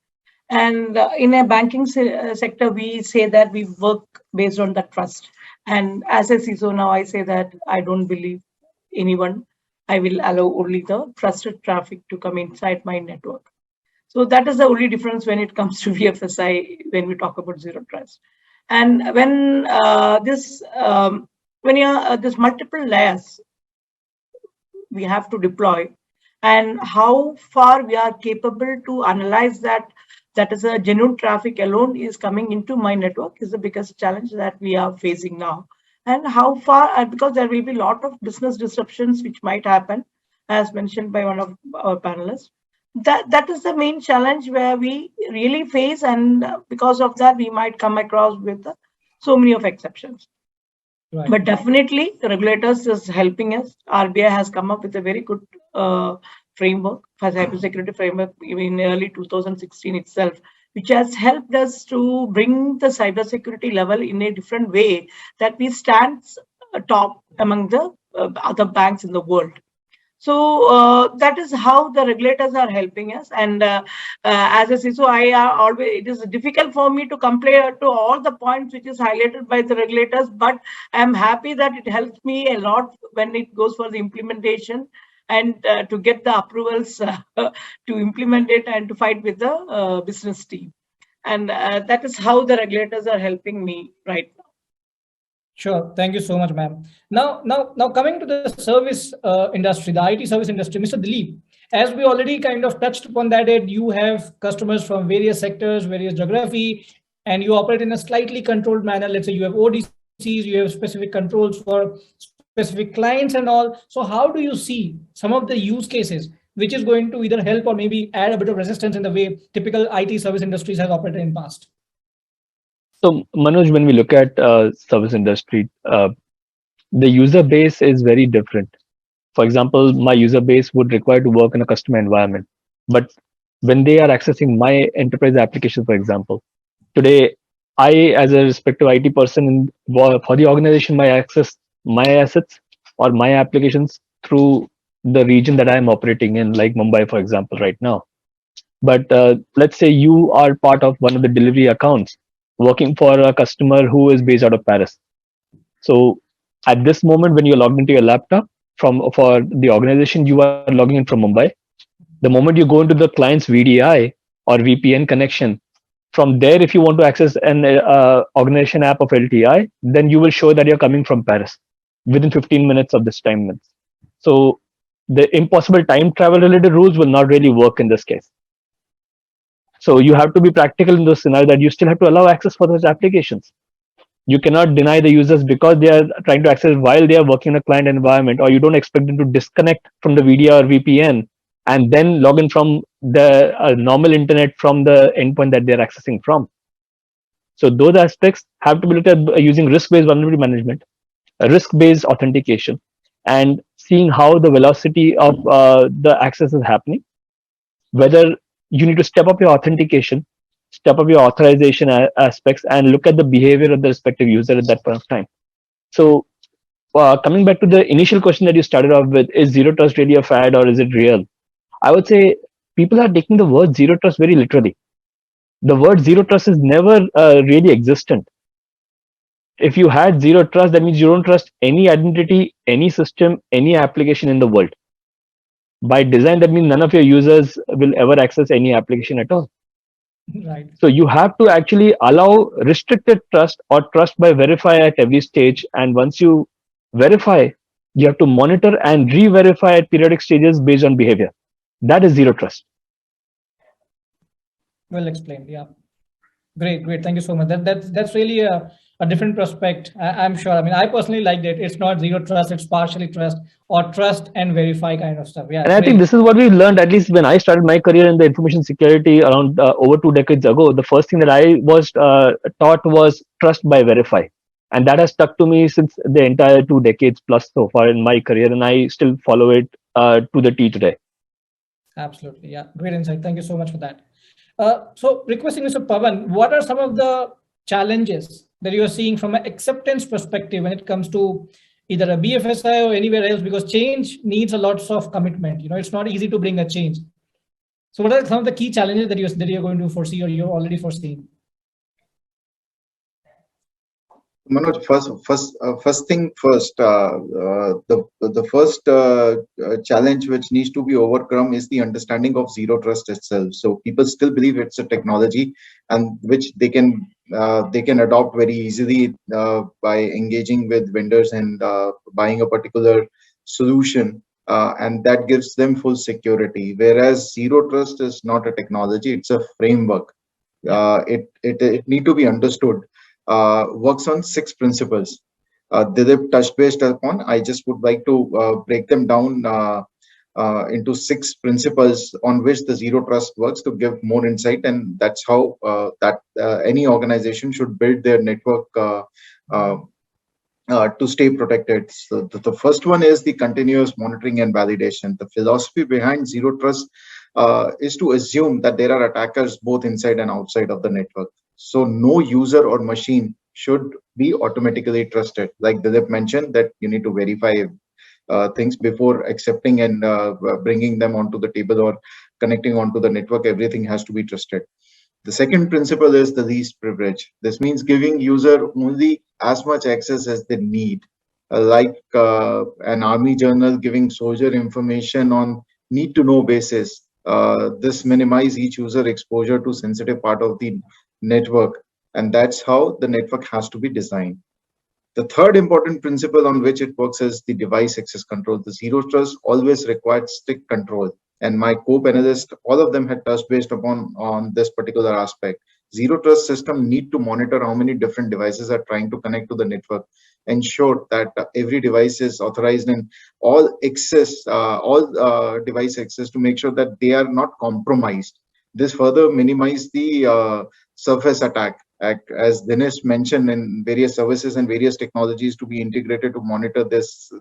And in a banking sector, we say that we work based on the trust. And as a CISO now, I say that I don't believe anyone. I will allow only the trusted traffic to come inside my network. So that is the only difference when it comes to VFSI when we talk about zero trust. And when when you there's multiple layers we have to deploy, and how far we are capable to analyze that is a genuine traffic alone is coming into my network is the biggest challenge that we are facing now. And how far, because there will be a lot of business disruptions which might happen, as mentioned by one of our panelists. That is the main challenge where we really face, and because of that, we might come across with so many of exceptions. Right. But definitely, the regulators is helping us. RBI has come up with a very good framework for cybersecurity framework in early 2016 itself, which has helped us to bring the cybersecurity level in a different way that we stand top among the other banks in the world. So that is how the regulators are helping us. And as a CISO, it is difficult for me to compare to all the points which is highlighted by the regulators, but I'm happy that it helps me a lot when it goes for the implementation and to get the approvals to implement it and to fight with the business team. And that is how the regulators are helping me right now. Sure. Thank you so much, ma'am. Now, coming to the service industry, the IT service industry, Mr. Dilip, as we already kind of touched upon that, you have customers from various sectors, various geography, and you operate in a slightly controlled manner. Let's say you have ODCs, you have specific controls for specific clients and all. So how do you see some of the use cases which is going to either help or maybe add a bit of resistance in the way typical IT service industries have operated in past? So Manoj, when we look at service industry, the user base is very different. For example, my user base would require to work in a customer environment, but when they are accessing my enterprise application, for example, today I, as a respective IT person for the organization, might access my assets or my applications through the region that I am operating in, like Mumbai, for example, right now. But let's say you are part of one of the delivery accounts working for a customer who is based out of Paris. So at this moment, when you're logged into your laptop for the organization, you are logging in from Mumbai. The moment you go into the client's VDI or VPN connection, from there, if you want to access an organization app of LTI, then you will show that you're coming from Paris within 15 minutes of this time limit. So the impossible time travel related rules will not really work in this case. So you have to be practical in those scenarios that you still have to allow access for those applications. You cannot deny the users because they are trying to access while they are working in a client environment, or you don't expect them to disconnect from the VDI or VPN and then log in from the normal internet from the endpoint that they're accessing from. So those aspects have to be looked at using risk-based vulnerability management, risk-based authentication, and seeing how the velocity of the access is happening, whether you need to step up your authentication, step up your authorization aspects, and look at the behavior of the respective user at that point of time. So coming back to the initial question that you started off with, is zero trust really a fad or is it real? I would say people are taking the word zero trust very literally. The word zero trust is never really existent. If you had zero trust, that means you don't trust any identity, any system, any application in the world. By design, that means none of your users will ever access any application at all. Right. So you have to actually allow restricted trust or trust by verify at every stage. And once you verify, you have to monitor and re-verify at periodic stages based on behavior. That is zero trust. Well explained. Yeah. Great, great. Thank you so much. That's really a different prospect. I'm sure. I mean, I personally liked it. It's not zero trust, it's partially trust or trust and verify kind of stuff. Yeah. And I think this is what we learned, at least when I started my career in the information security around over 2 decades ago. The first thing that I was taught was trust by verify. And that has stuck to me since the entire 2 decades plus so far in my career. And I still follow it to the T today. Absolutely. Yeah. Great insight. Thank you so much for that. So requesting Mr. Pavan, what are some of the challenges that you are seeing from an acceptance perspective when it comes to either a BFSI or anywhere else? Because change needs a lot of commitment. You know, it's not easy to bring a change. So what are some of the key challenges that you're going to foresee or you're already foreseeing? Manoj, first thing first. The first challenge which needs to be overcome is the understanding of zero trust itself. So people still believe it's a technology, and which they can adopt very easily by engaging with vendors and buying a particular solution, and that gives them full security. Whereas zero trust is not a technology; it's a framework. It need to be understood. Works on 6 principles. Dilip touched based upon. I just would like to break them down into 6 principles on which the zero trust works to give more insight, and that's how any organization should build their network to stay protected. So the first one is the continuous monitoring and validation. The philosophy behind zero trust is to assume that there are attackers both inside and outside of the network. So no user or machine should be automatically trusted. Like Dilip mentioned, that you need to verify things before accepting and bringing them onto the table or connecting onto the network. Everything has to be trusted. The second principle is the least privilege. This means giving user only as much access as they need. Like an army general giving soldier information on need to know basis. This minimizes each user exposure to sensitive part of the network, and that's how the network has to be designed. The third important principle on which it works is the device access control. The zero trust always required strict control, and my co-panelists, all of them had touched based upon on this particular aspect. Zero trust system need to monitor how many different devices are trying to connect to the network, ensure that every device is authorized and all device access to make sure that they are not compromised. This further minimize the surface attack, as Dinesh mentioned, in various services and various technologies to be integrated to monitor this,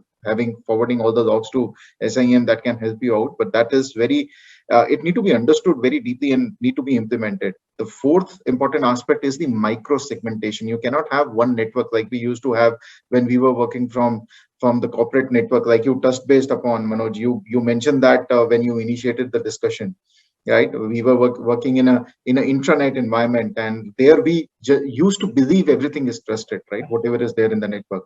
forwarding all the logs to SIM that can help you out. But that is very, it need to be understood very deeply and need to be implemented. The fourth important aspect is the micro segmentation. You cannot have one network like we used to have when we were working from the corporate network, like you touched based upon, Manoj. You mentioned that when you initiated the discussion. Right, we were working in an intranet environment, and there we used to believe everything is trusted, right? Whatever is there in the network.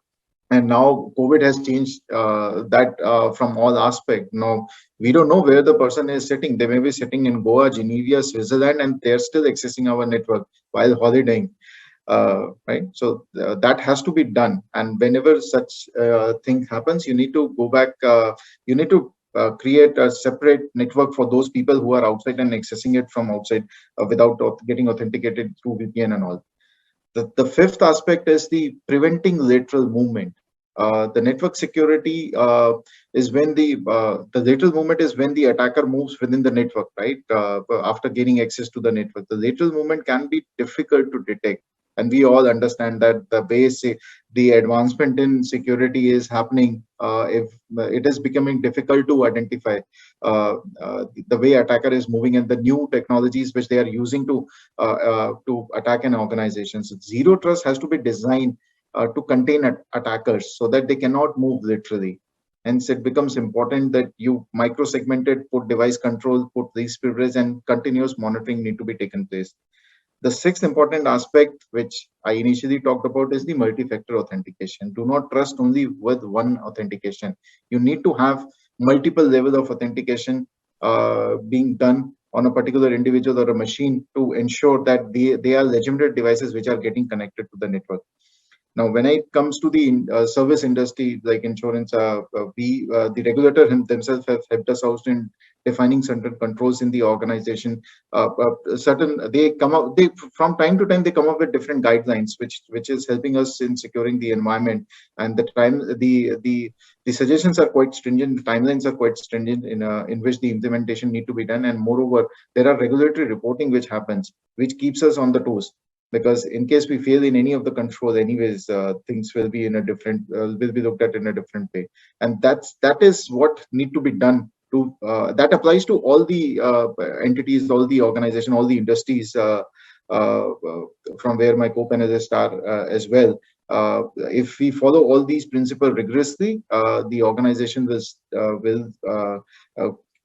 And now COVID has changed that from all aspects. Now we don't know where the person is sitting. They may be sitting in Goa, Geneva, Switzerland, and they're still accessing our network while holidaying. Right, so that has to be done. And whenever such thing happens, you need to go back. You need to create a separate network for those people who are outside and accessing it from outside without getting authenticated through VPN and all. The fifth aspect is the preventing lateral movement. The network security is when the lateral movement is when the attacker moves within the network, right? After gaining access to the network, the lateral movement can be difficult to detect. And we all understand that the advancement in security is happening, if it is becoming difficult to identify the way attacker is moving and the new technologies which they are using to attack an organization. So zero trust has to be designed to contain attackers so that they cannot move laterally. Hence, it becomes important that you micro-segmented, put device control, put these privileges, and continuous monitoring need to be taken place. The sixth important aspect, which I initially talked about, is the multi-factor authentication. Do not trust only with one authentication. You need to have multiple levels of authentication being done on a particular individual or a machine to ensure that they are legitimate devices which are getting connected to the network. Now, when it comes to the service industry like insurance, the regulator themselves have helped us out in defining certain controls in the organization. They come up, they from time to time they come up with different guidelines, which is helping us in securing the environment. And the suggestions are quite stringent, the timelines are quite stringent in which the implementation need to be done. And moreover, there are regulatory reporting which happens, which keeps us on the toes. Because in case we fail in any of the control, anyways, things will be in a different, will be looked at in a different way, and that is what need to be done. To that applies to all the entities, all the organization, all the industries from where my co-panelists are as well. If we follow all these principles rigorously, the organization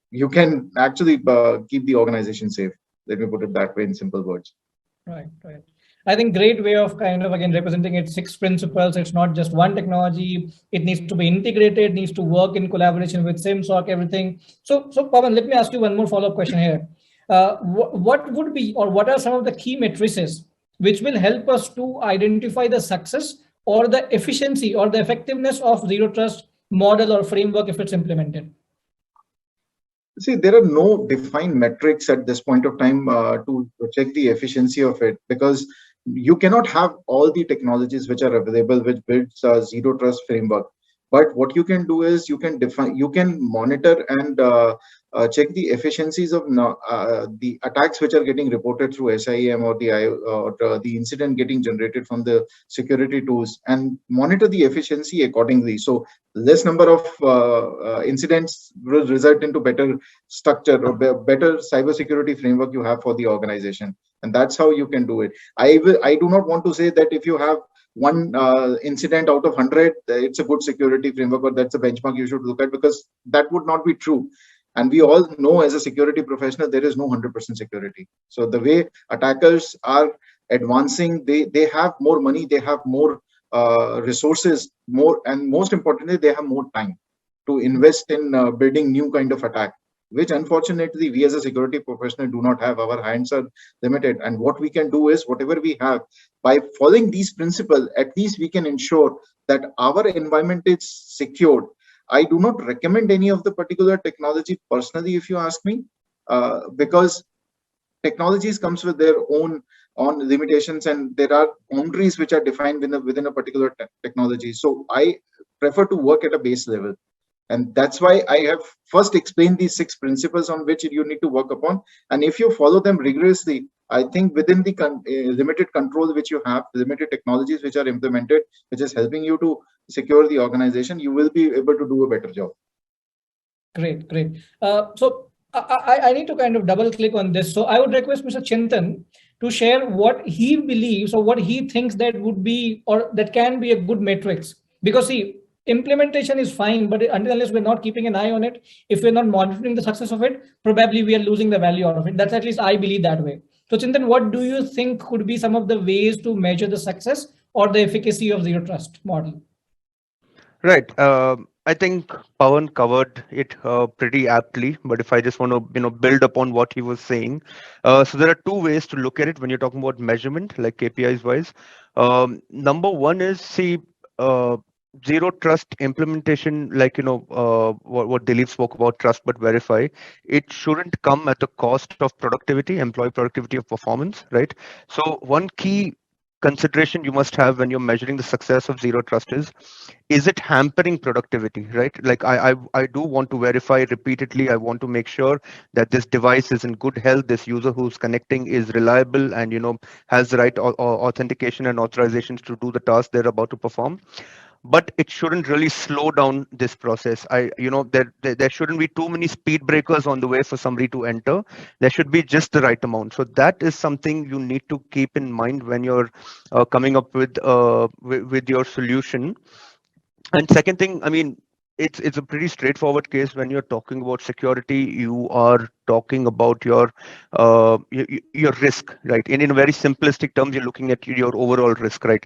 you can actually keep the organization safe. Let me put it that way in simple words. Right. I think great way of kind of again representing it, 6 principles. It's not just one technology. It needs to be integrated, needs to work in collaboration with SIMSOC, everything. So Pawan, let me ask you one more follow-up question here. What would be, or what are some of the key matrices which will help us to identify the success or the efficiency or the effectiveness of zero trust model or framework if it's implemented? See, there are no defined metrics at this point of time to check the efficiency of it, because you cannot have all the technologies which are available which builds a zero trust framework. But what you can do is you can monitor and check the efficiencies of the attacks which are getting reported through SIEM or the incident getting generated from the security tools, and monitor the efficiency accordingly. So less number of incidents will result into better structure or better cybersecurity framework you have for the organization, and that's how you can do it. I do not want to say that if you have one incident out of 100, it's a good security framework or that's a benchmark you should look at, because that would not be true. And we all know as a security professional, there is no 100% security. So the way attackers are advancing, they have more money, they have more resources, and most importantly, they have more time to invest in building new kind of attack, which unfortunately we as a security professional do not have. Our hands are limited, and what we can do is whatever we have, by following these principles, at least we can ensure that our environment is secured. I do not recommend any of the particular technology personally, if you ask me, because technologies comes with their own limitations, and there are boundaries which are defined within a particular technology. So I prefer to work at a base level. And that's why I have first explained these 6 principles on which you need to work upon. And if you follow them rigorously, I think within the limited control which you have, limited technologies which are implemented, which is helping you to secure the organization, you will be able to do a better job. Great. So I need to kind of double click on this. So I would request Mr. Chintan to share what he believes or what he thinks that would be, or that can be a good metrics. Because see, implementation is fine, but unless we're not keeping an eye on it, if we're not monitoring the success of it, probably we are losing the value out of it. That's at least I believe that way. So Chintan, what do you think could be some of the ways to measure the success or the efficacy of zero trust model? Right. I think Pawan covered it pretty aptly, but if I just want to, build upon what he was saying, so there are 2 ways to look at it when you're talking about measurement, like KPIs wise. Number 1 is zero trust implementation, like what Dilip spoke about, trust but verify. It shouldn't come at the cost of productivity, employee productivity, of performance, right? So one key consideration you must have when you're measuring the success of zero trust is it hampering productivity, right? Like I do want to verify repeatedly. I want to make sure that this device is in good health, this user who's connecting is reliable, and has the right authentication and authorizations to do the task they're about to perform. but it shouldn't really slow down this process. There shouldn't be too many speed breakers on the way for somebody to enter. There should be just the right amount. So that is something you need to keep in mind when you're coming up with your solution. And second thing, I mean, it's a pretty straightforward case. When you're talking about security, you are talking about your risk, right? In very simplistic terms, you're looking at your overall risk, right?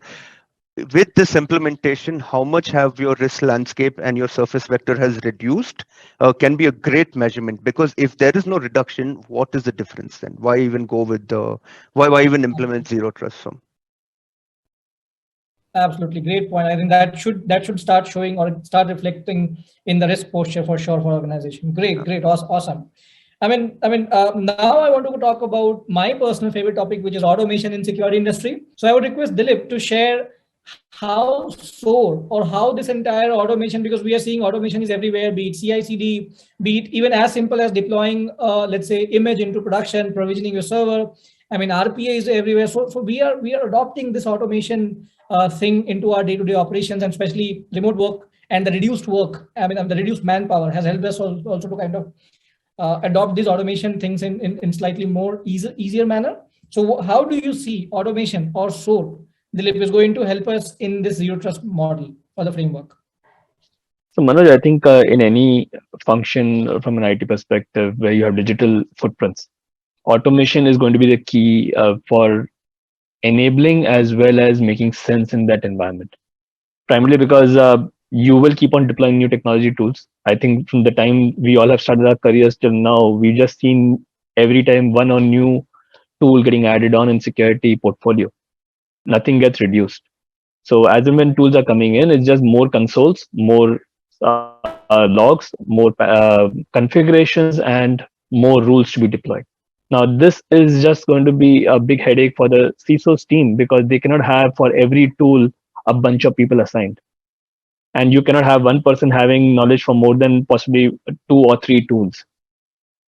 With this implementation, how much have your risk landscape and your surface vector has reduced can be a great measurement, because if there is no reduction, what is the difference then? Why even go with why even implement zero trust? Absolutely, great point. I think that should start showing or start reflecting in the risk posture for sure for organization. Great, awesome. Now I want to talk about my personal favorite topic, which is automation in security industry. So I would request Dilip to share how SOAR or how this entire automation, because we are seeing automation is everywhere, be it CI/CD, be it even as simple as deploying, let's say, image into production, provisioning your server. I mean, RPA is everywhere. So we are adopting this automation thing into our day-to-day operations, and especially remote work and the reduced work. I mean, the reduced manpower has helped us also to kind of adopt these automation things in slightly more easier manner. So how do you see automation or SOAR, Dilip, is going to help us in this zero trust model or the framework? So Manoj, I think in any function from an IT perspective where you have digital footprints, automation is going to be the key for enabling as well as making sense in that environment. Primarily because you will keep on deploying new technology tools. I think from the time we all have started our careers till now, we've just seen every time one or new tool getting added on in security portfolio. Nothing gets reduced. So as and when tools are coming in, it's just more consoles, more logs, more configurations, and more rules to be deployed. Now, this is just going to be a big headache for the CISO's team, because they cannot have for every tool a bunch of people assigned. And you cannot have one person having knowledge for more than possibly 2 or 3 tools.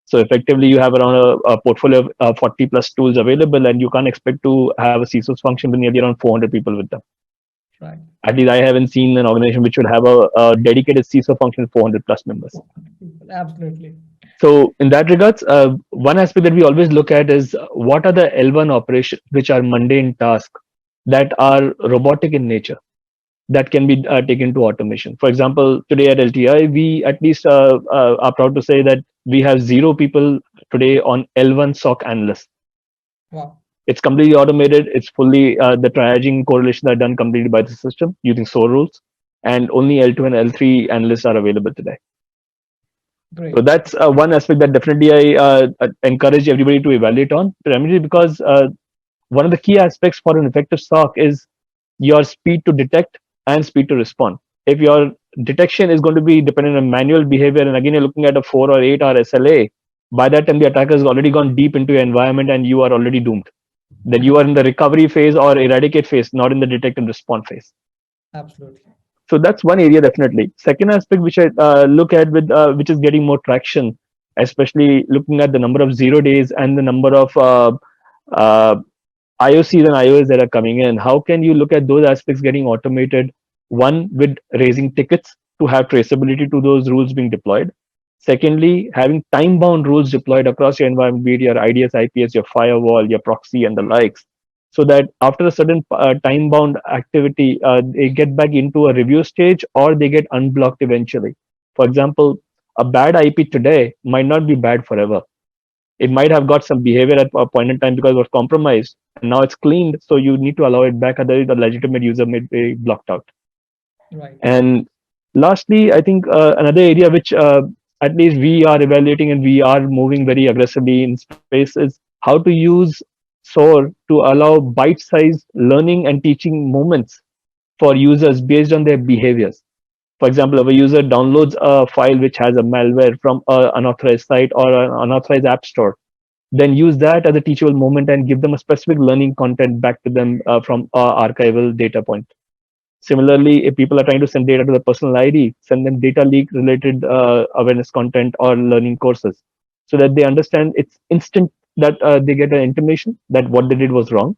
So effectively, you have around a portfolio of 40 plus tools available, and you can't expect to have a CISO's function with nearly around 400 people with them. Right. At least I haven't seen an organization which would have a dedicated CISO function with 400 plus members. Absolutely. So in that regards, one aspect that we always look at is what are the L1 operations, which are mundane tasks that are robotic in nature, that can be taken to automation. For example, today at LTI, we at least are proud to say that we have 0 people today on L1 SOC analysts. Wow. It's completely automated. It's fully the triaging correlation are done completely by the system using SOAR rules, and only L2 and L3 analysts are available today. Great. So that's one aspect that definitely I encourage everybody to evaluate on, primarily because one of the key aspects for an effective SOC is your speed to detect and speed to respond. If your detection is going to be dependent on manual behavior, and again, you're looking at a 4 or 8 hour SLA, by that time, the attacker has already gone deep into your environment and you are already doomed. Then you are in the recovery phase or eradicate phase, not in the detect and respond phase. Absolutely. So that's one area definitely. Second aspect which I look at with which is getting more traction, especially looking at the number of 0 days and the number of uh, IOCs and IOs that are coming in. How can you look at those aspects getting automated? One, with raising tickets to have traceability to those rules being deployed. Secondly, having time-bound rules deployed across your environment, be it your IDS, IPS, your firewall, your proxy, and the likes, so that after a certain time-bound activity, they get back into a review stage or they get unblocked eventually. For example, a bad IP today might not be bad forever. It might have got some behavior at a point in time because it was compromised, and now it's cleaned. So you need to allow it back, otherwise the legitimate user may be blocked out. Right. And lastly, I think another area which at least we are evaluating and we are moving very aggressively in space is how to use SOAR to allow bite-sized learning and teaching moments for users based on their behaviors. For example, if a user downloads a file which has a malware from an unauthorized site or an unauthorized app store, then use that as a teachable moment and give them a specific learning content back to them from archival data point. Similarly, if people are trying to send data to the personal ID, send them data leak related awareness content or learning courses, so that they understand it's instant that they get an intimation that what they did was wrong.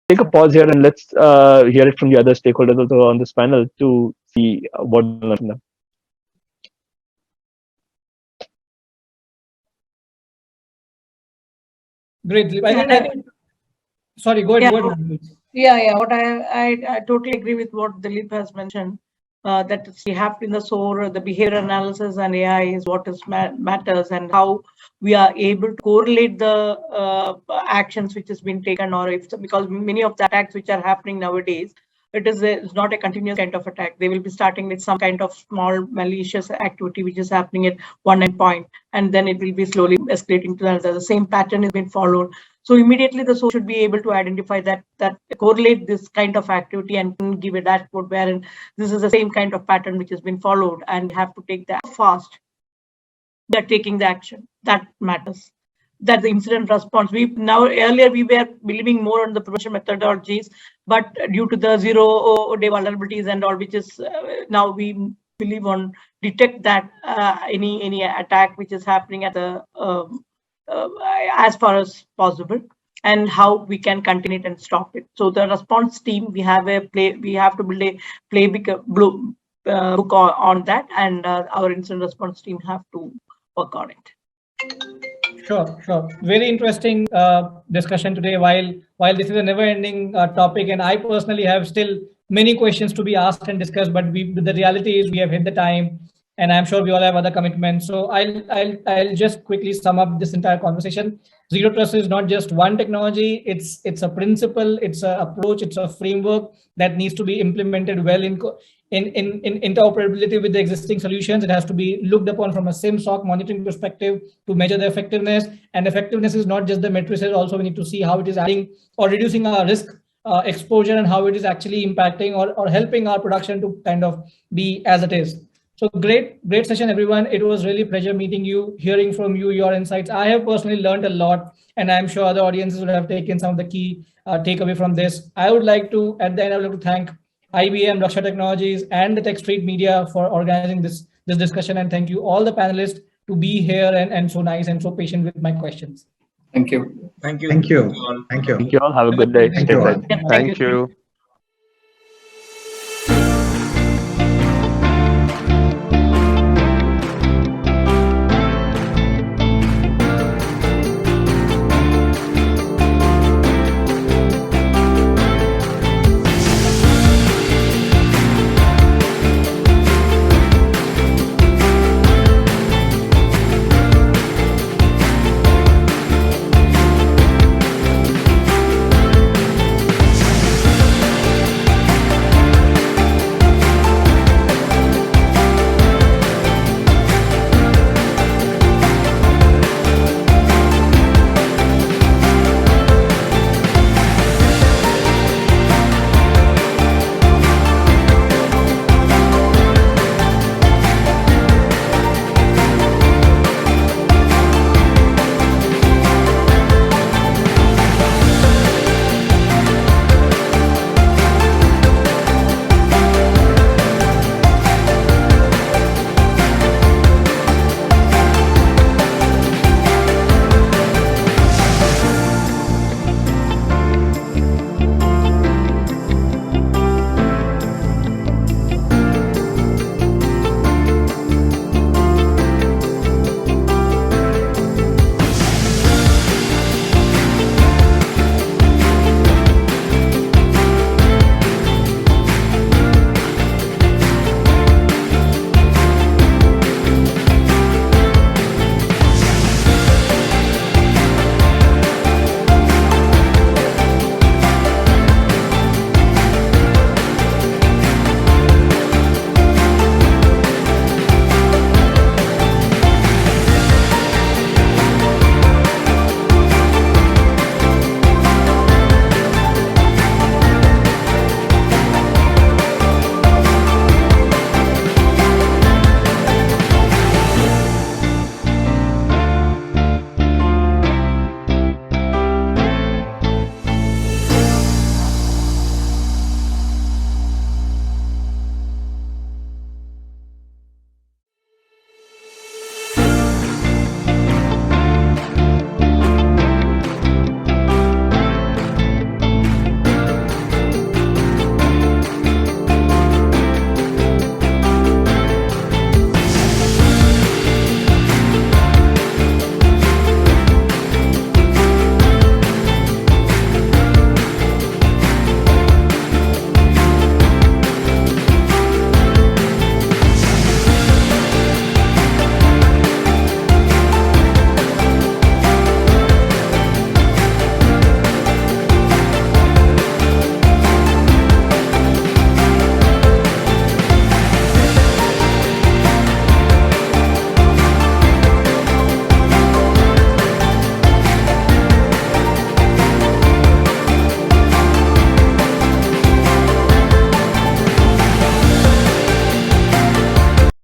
take a pause here and let's hear it from the other stakeholders also on this panel to see what we learn from them. Great. I think, sorry, go ahead. Go ahead. Yeah. What I totally agree with what Dilip has mentioned. That we have in the SOAR, the behavior analysis and AI is what is matters, and how we are able to correlate the actions which has been taken, or if, because many of the attacks which are happening nowadays, it's not a continuous kind of attack. They will be starting with some kind of small malicious activity which is happening at one endpoint, and then it will be slowly escalating to another. The same pattern has been followed. So immediately the SOAR should be able to identify that correlate this kind of activity and give a dashboard wherein this is the same kind of pattern which has been followed, and have to take that fast. They're taking the action that matters. That the incident response. Earlier we were believing more on the prevention methodologies, but due to the 0-day vulnerabilities and all, which is now we believe on detect that any attack which is happening at the as far as possible, and how we can continue it and stop it. So the response team, we have to build a playbook book on that, and our incident response team have to work on it. Sure. Very interesting discussion today. While this is a never-ending topic, and I personally have still many questions to be asked and discussed, but the reality is we have hit the time, and I'm sure we all have other commitments. So I'll just quickly sum up this entire conversation. Zero trust is not just one technology. It's a principle. It's an approach. It's a framework that needs to be implemented well in interoperability with the existing solutions. It has to be looked upon from a SIM/SOC monitoring perspective to measure the effectiveness. And effectiveness is not just the matrices. Also, we need to see how it is adding or reducing our risk exposure, and how it is actually impacting or helping our production to kind of be as it is. So great session, everyone. It was really a pleasure meeting you, hearing from you, your insights. I have personally learned a lot, and I'm sure other audiences would have taken some of the key takeaway from this. I would like to, at the end, I would like to thank IBM, Raksha Technologies, and the Tech Street Media for organizing this discussion. And thank you all the panelists to be here and so nice and so patient with my questions. Thank you. Thank you. Thank you. all. Thank you. Thank you all. Have a good day. Thank Stay you all. safe. Thank you.